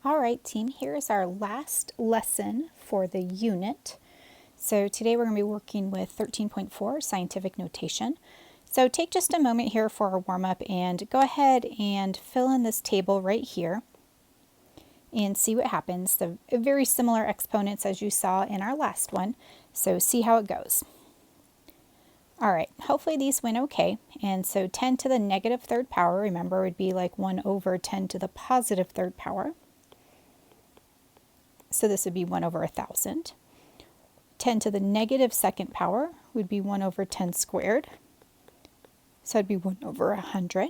All right, team, here is our last lesson for the unit. So today we're going to be working with 13.4 scientific notation. So take just a moment here for our warm-up and go ahead and fill in this table right here and see what happens. The very similar exponents as you saw in our last one. So see how it goes. All right, hopefully these went okay. And so 10 to the negative third power, remember, would be like 1 over 10 to the positive third power. So this would be 1 over 1,000. 10 to the negative second power would be 1 over 10 squared. So it'd be 1 over 100.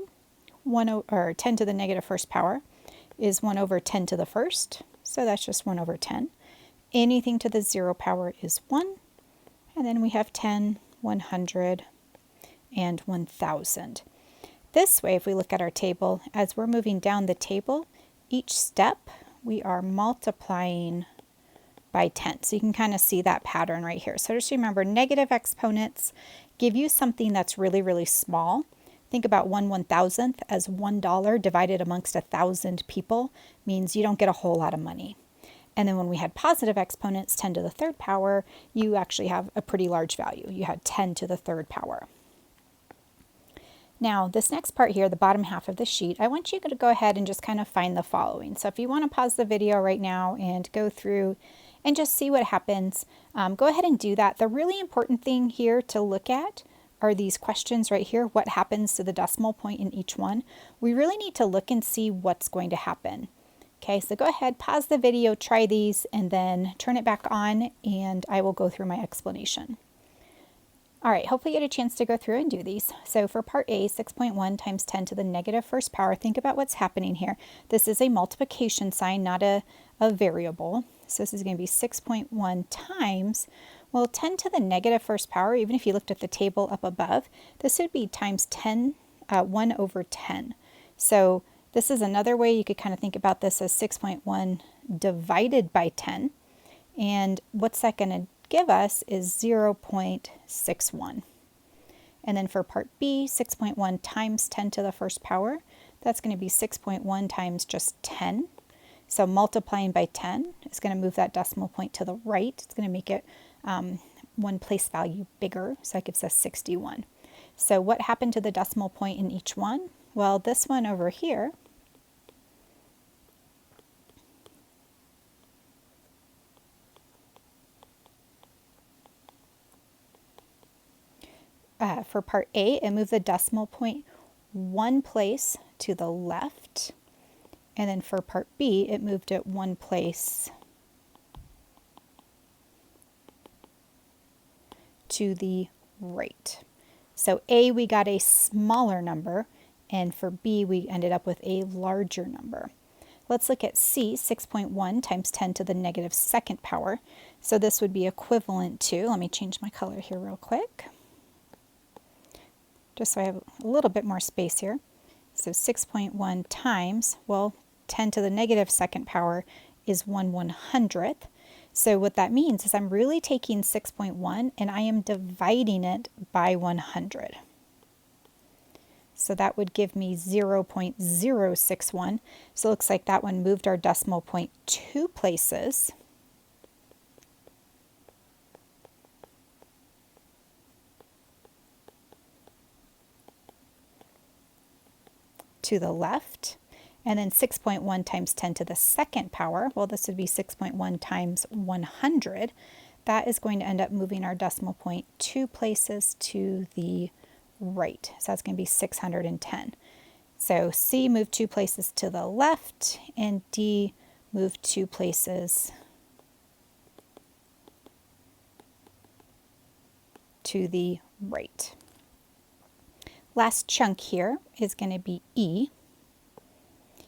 10 to the negative first power is 1 over 10 to the first. So that's just 1 over 10. Anything to the 0 power is 1. And then we have 10, 100, and 1,000. This way, if we look at our table, as we're moving down the table, each step we are multiplying by 10. So you can kind of see that pattern right here. So just remember, negative exponents give you something that's really, really small. Think about 1/1000th as $1 divided amongst 1,000 people means you don't get a whole lot of money. And then when we had positive exponents, 10 to the third power, you actually have a pretty large value. You had 10 to the third power. Now, this next part here, the bottom half of the sheet, I want you to go ahead and just kind of find the following. So if you want to pause the video right now and go through and just see what happens, go ahead and do that. The really important thing here to look at are these questions right here. What happens to the decimal point in each one? We really need to look and see what's going to happen. Okay, so go ahead, pause the video, try these, and then turn it back on, and I will go through my explanation. All right, hopefully you get a chance to go through and do these. So for part A, 6.1 times 10 to the negative first power, think about what's happening here. This is a multiplication sign, not a variable. So this is going to be 6.1 times, well, 10 to the negative first power, even if you looked at the table up above, this would be times 10, 1 over 10. So this is another way you could kind of think about this as 6.1 divided by 10. And what's that going to give us is 0.61. And then for part B, 6.1 times 10 to the first power, that's going to be 6.1 times just 10. So multiplying by 10 is going to move that decimal point to the right. It's going to make it one place value bigger, so that gives us 61. So what happened to the decimal point in each one? Well, this one over here, for part A, it moved the decimal point one place to the left. And then for part B, it moved it one place to the right. So A, we got a smaller number, and for B, we ended up with a larger number. Let's look at C, 6.1 times 10 to the negative second power. So this would be equivalent to, let me change my color here real quick, just so I have a little bit more space here. So 6.1 times, well, 10 to the negative second power is 1/100th. So what that means is I'm really taking 6.1 and I am dividing it by 100. So that would give me 0.061. So it looks like that one moved our decimal point 2 places. To the left. And then 6.1 times 10 to the second power, well, this would be 6.1 times 100. That is going to end up moving our decimal point 2 places to the right. So that's going to be 610. So C moved 2 places to the left, and D moved 2 places to the right. Last chunk here is going to be E.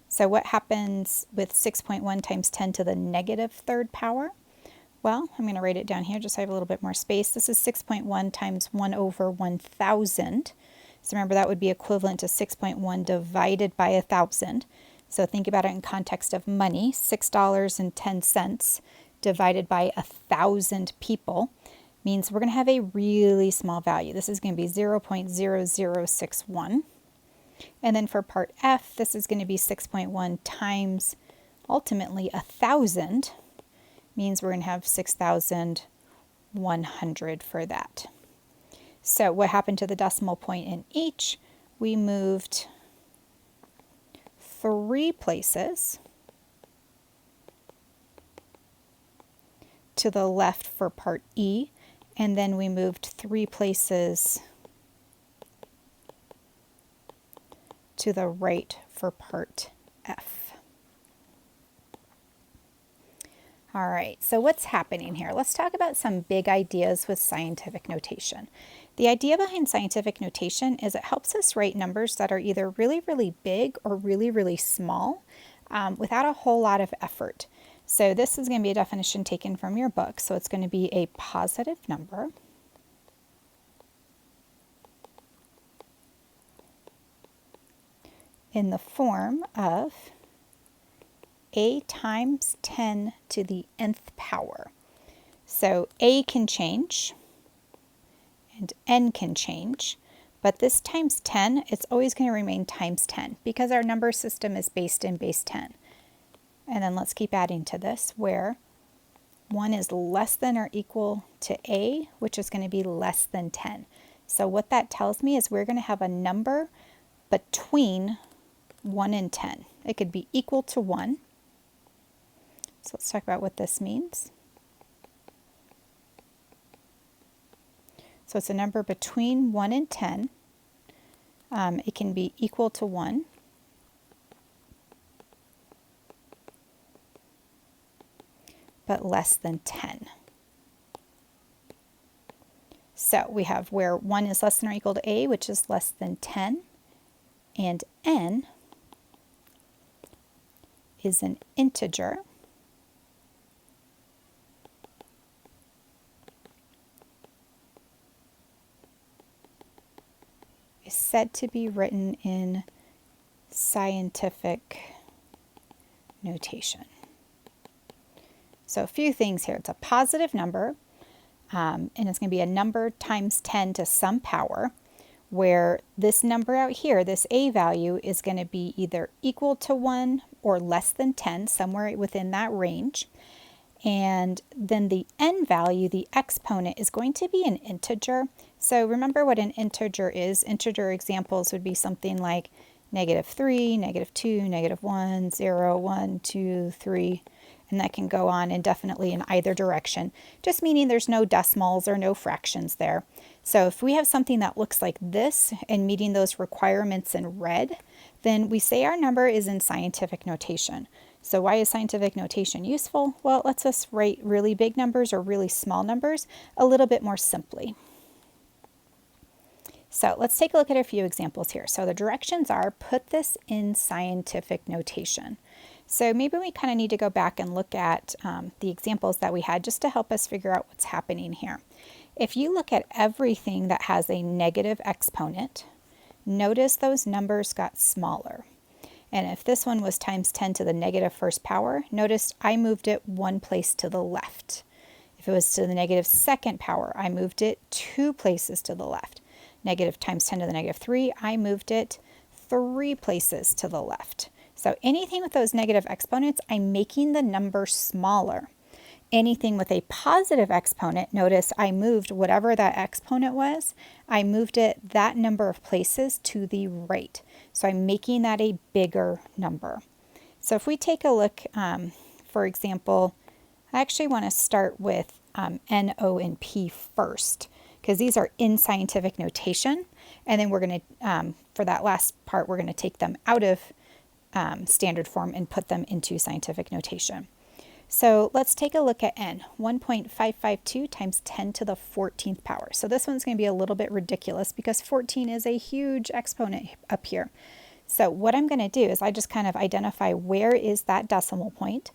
So what happens with 6.1 times 10 to the negative third power? Well, I'm going to write it down here just so I have a little bit more space. This is 6.1 times 1 over 1,000. So remember, that would be equivalent to 6.1 divided by 1,000. So think about it in context of money. $6.10 divided by 1,000 people means we're going to have a really small value. This is going to be 0.0061. And then for part F, this is going to be 6.1 times ultimately 1,000 means we're going to have 6,100 for that. So what happened to the decimal point in each? We moved 3 places to the left for part E, and then we moved 3 places to the right for part F. All right, so what's happening here? Let's talk about some big ideas with scientific notation. The idea behind scientific notation is it helps us write numbers that are either really, really big or really, really small without a whole lot of effort. So this is going to be a definition taken from your book. So it's going to be a positive number in the form of a times 10 to the nth power. So a can change and n can change, but this times 10, it's always going to remain times 10 because our number system is based in base 10. And then let's keep adding to this where 1 is less than or equal to a, which is going to be less than 10. So what that tells me is we're going to have a number between 1 and 10. It could be equal to 1. So let's talk about what this means. So it's a number between 1 and 10. It can be equal to 1. But less than 10. So we have where 1 is less than or equal to a, which is less than 10, and n is an integer is said to be written in scientific notation. So a few things here. It's a positive number, and it's going to be a number times 10 to some power, where this number out here, this a value, is going to be either equal to 1 or less than 10, somewhere within that range. And then the n value, the exponent, is going to be an integer. So remember what an integer is. Integer examples would be something like -3, -2, -1, 0, 1, 2, 3, and that can go on indefinitely in either direction, just meaning there's no decimals or no fractions there. So if we have something that looks like this and meeting those requirements in red, then we say our number is in scientific notation. So why is scientific notation useful? Well, it lets us write really big numbers or really small numbers a little bit more simply. So let's take a look at a few examples here. So the directions are put this in scientific notation. So maybe we kind of need to go back and look at the examples that we had just to help us figure out what's happening here. If you look at everything that has a negative exponent, notice those numbers got smaller. And if this one was times 10 to the negative first power, notice I moved it 1 place to the left. If it was to the negative second power, I moved it 2 places to the left. Negative times 10 to the negative 3, I moved it 3 places to the left. So anything with those negative exponents, I'm making the number smaller. Anything with a positive exponent, notice I moved whatever that exponent was, I moved it that number of places to the right. So I'm making that a bigger number. So if we take a look, for example, I actually want to start with N, O, and P first, because these are in scientific notation. And then we're going to, for that last part, we're going to take them out of standard form and put them into scientific notation. So let's take a look at n, 1.552 times 10 to the 14th power. So this one's going to be a little bit ridiculous because 14 is a huge exponent up here. So what I'm going to do is I just kind of identify where is that decimal point.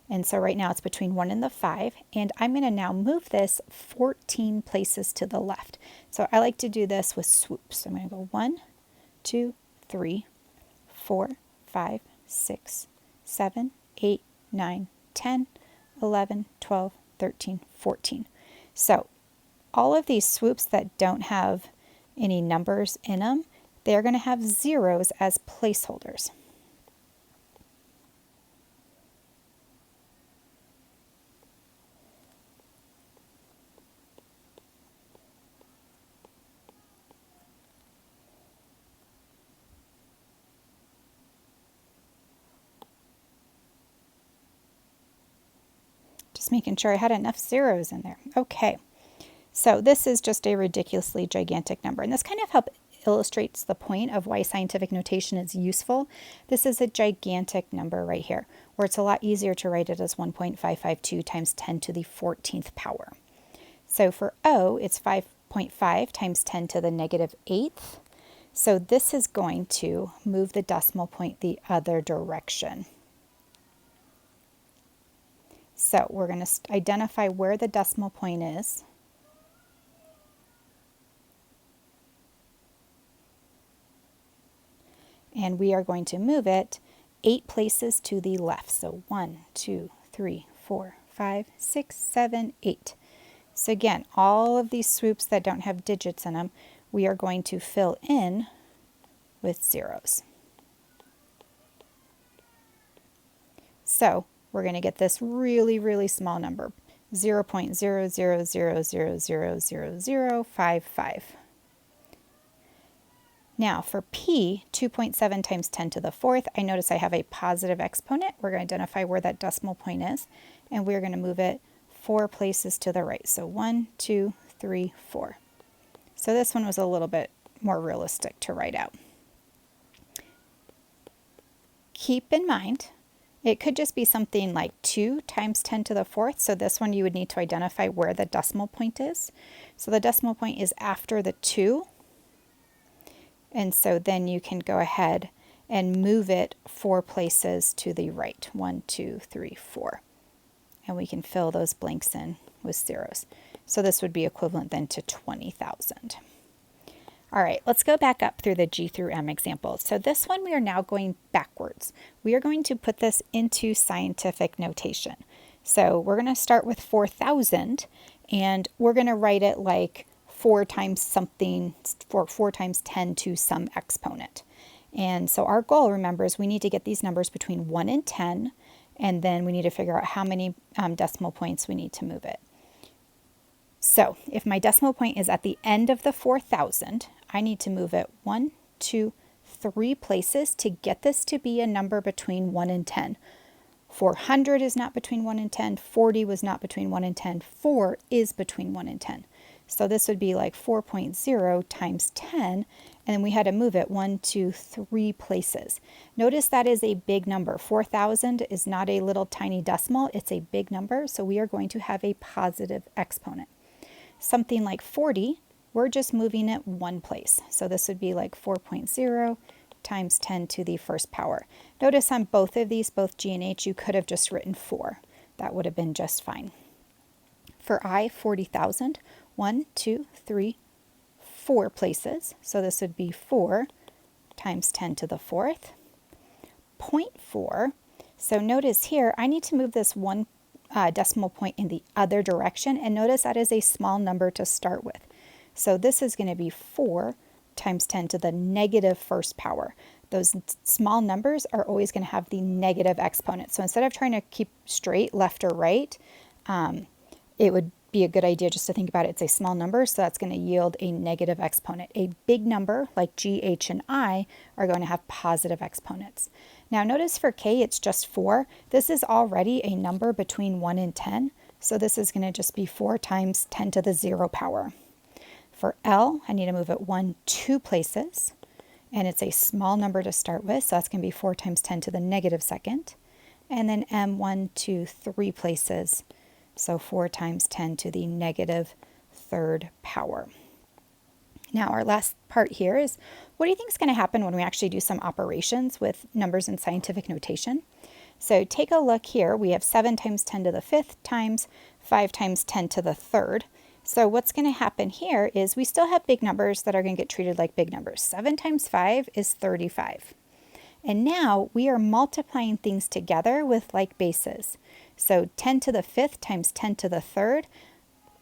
And so right now it's between 1 and the 5. And I'm going to now move this 14 places to the left. So I like to do this with swoops. So I'm going to go 1, 2, 3, 4, 5, 6, 7, 8, 9, 10, 11, 12, 13, 14. So all of these swoops that don't have any numbers in them, they're going to have zeros as placeholders. Just making sure I had enough zeros in there. Okay, so this is just a ridiculously gigantic number, and this kind of illustrates the point of why scientific notation is useful. This is a gigantic number right here, where it's a lot easier to write it as 1.552 times 10 to the 14th power. So for O, it's 5.5 times 10 to the negative 8th. So this is going to move the decimal point the other direction. So we're going to identify where the decimal point is. And we are going to move it 8 places to the left. So 1, 2, 3, 4, 5, 6, 7, 8. So again, all of these swoops that don't have digits in them, we are going to fill in with zeros. So we're going to get this really, really small number, 0.0000000055. Now for P, 2.7 times 10 to the 4th, I notice I have a positive exponent. We're going to identify where that decimal point is, and we're going to move it 4 places to the right. So 1, 2, 3, 4. So this one was a little bit more realistic to write out. Keep in mind, it could just be something like 2 times 10 to the 4th. So this one you would need to identify where the decimal point is. So the decimal point is after the 2. And so then you can go ahead and move it 4 places to the right. 1, 2, 3, 4. And we can fill those blanks in with zeros. So this would be equivalent then to 20,000. All right, let's go back up through the G through M examples. So this one we are now going backwards. We are going to put this into scientific notation. So we're going to start with 4,000, and we're going to write it like 4 times something, 4 times 10 to some exponent. And so our goal, remember, is we need to get these numbers between 1 and 10, and then we need to figure out how many decimal points we need to move it. So if my decimal point is at the end of the 4,000, I need to move it 1, 2, 3 places to get this to be a number between 1 and 10. 400 is not between 1 and 10. 40 was not between 1 and 10. 4 is between 1 and 10. So this would be like 4.0 times 10, and then we had to move it 1, 2, 3 places. Notice that is a big number. 4,000 is not a little tiny decimal, it's a big number, so we are going to have a positive exponent. Something like 40, we're just moving it 1 place. So this would be like 4.0 times 10 to the first power. Notice on both of these, both G and H, you could have just written 4. That would have been just fine. For I, 40,000, 1, 2, 3, 4 places. So this would be 4 times 10 to the 4th. 0.4. So notice here, I need to move this 1 decimal point in the other direction. And notice that is a small number to start with. So this is going to be 4 times 10 to the negative first power. Those small numbers are always going to have the negative exponent. So instead of trying to keep straight left or right, it would be a good idea just to think about it. It's a small number, so that's going to yield a negative exponent. A big number like G, H, and I are going to have positive exponents. Now notice for K, it's just 4. This is already a number between 1 and 10, so this is going to just be 4 times 10 to the 0 power. For L, I need to move it 1, 2 places, and it's a small number to start with, so that's going to be 4 times 10 to the negative second. And then M, 1, 2, 3 places, so 4 times 10 to the negative third power. Now our last part here is, what do you think is going to happen when we actually do some operations with numbers in scientific notation? So take a look here. We have 7 times 10 to the 5th times 5 times 10 to the 3rd. So what's going to happen here is we still have big numbers that are going to get treated like big numbers. 7 times 5 is 35. And now we are multiplying things together with like bases. So 10 to the 5th times 10 to the 3rd,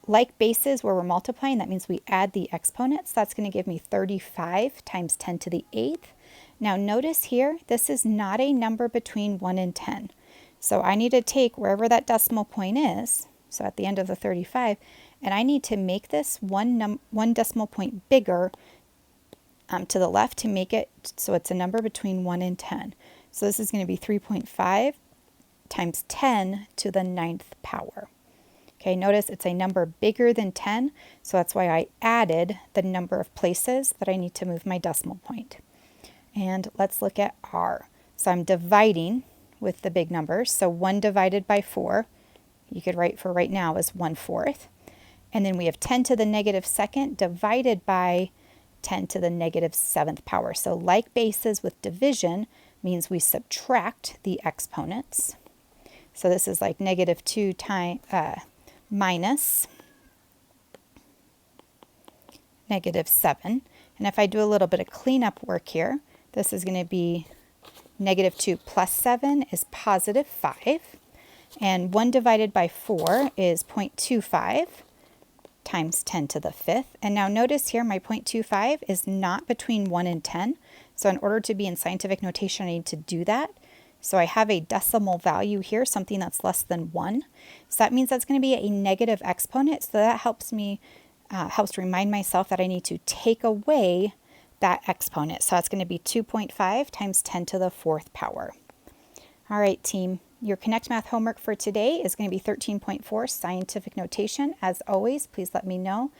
like bases where we're multiplying, that means we add the exponents. That's going to give me 35 times 10 to the 8th. Now notice here, this is not a number between 1 and 10. So I need to take wherever that decimal point is, so at the end of the 35, and I need to make this one decimal point bigger to the left to make it so it's a number between 1 and 10. So this is going to be 3.5 times 10 to the 9th power. Okay, notice it's a number bigger than 10, so that's why I added the number of places that I need to move my decimal point. And let's look at r. So I'm dividing with the big numbers. So 1 divided by 4, you could write for right now as 1/4. And then we have 10 to the negative 2nd divided by 10 to the negative 7th power. So like bases with division means we subtract the exponents. So this is like negative 2 times minus negative 7. And if I do a little bit of cleanup work here, this is going to be negative 2 plus 7 is positive 5. And 1 divided by 4 is 0.25 times 10 to the 5th. And now notice here my 0.25 is not between 1 and 10. So in order to be in scientific notation, I need to do that. So I have a decimal value here, something that's less than 1. So that means that's going to be a negative exponent. So that helps me, helps remind myself that I need to take away that exponent. So that's going to be 2.5 times 10 to the 4th power. All right, team. Your Connect Math homework for today is going to be 13.4 scientific notation. As always, please let me know